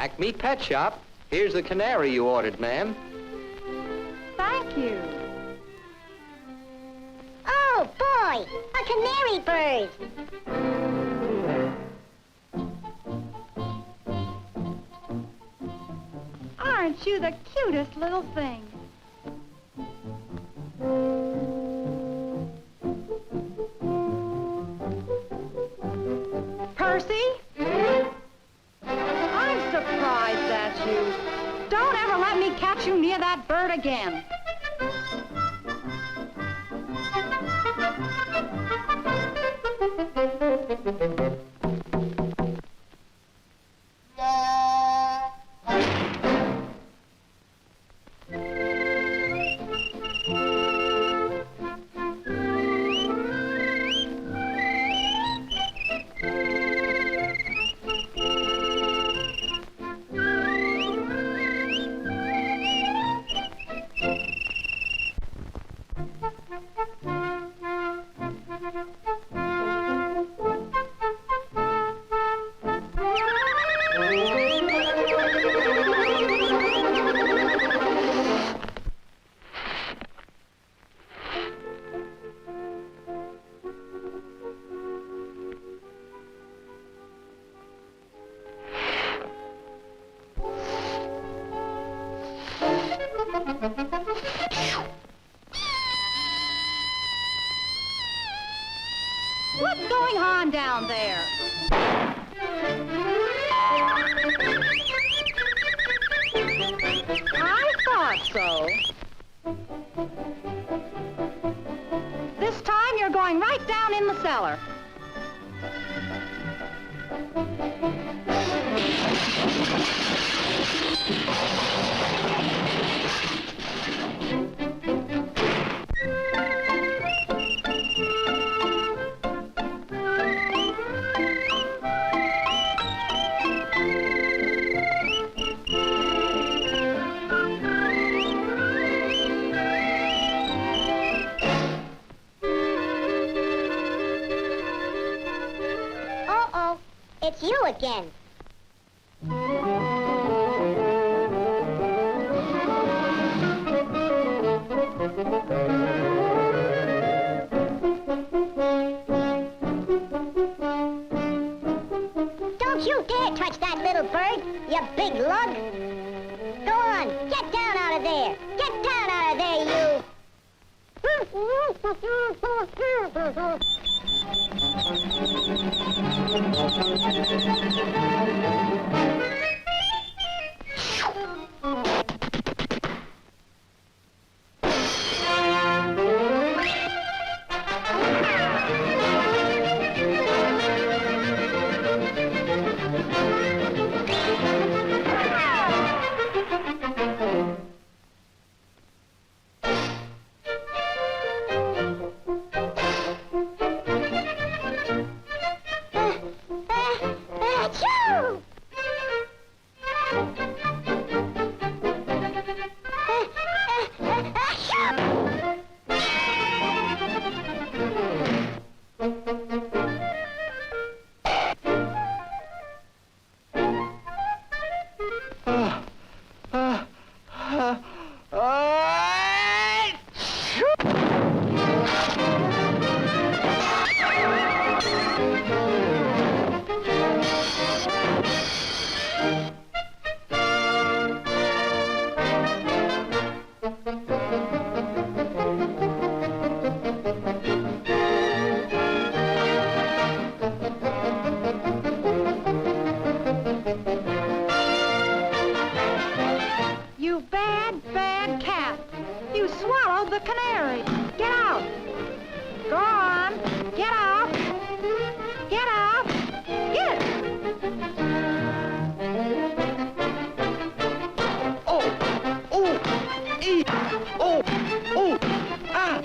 Acme Pet Shop. Here's the canary you ordered, ma'am. Thank you. Oh, boy, a canary bird. Aren't you the cutest little thing? Percy? I'm surprised at you. Don't ever let me catch you near that bird again. What's going on down there? I thought so. This time you're going right down in the cellar. Uh-oh, it's you again. Don't you dare touch that little bird, you big lug. Go on, get down out of there. Get down out of there, you. Achoo! You bad, bad cat. You swallowed the canary. Get out. Go on. Get out. Get out. Get it. Oh! Oh! Ah!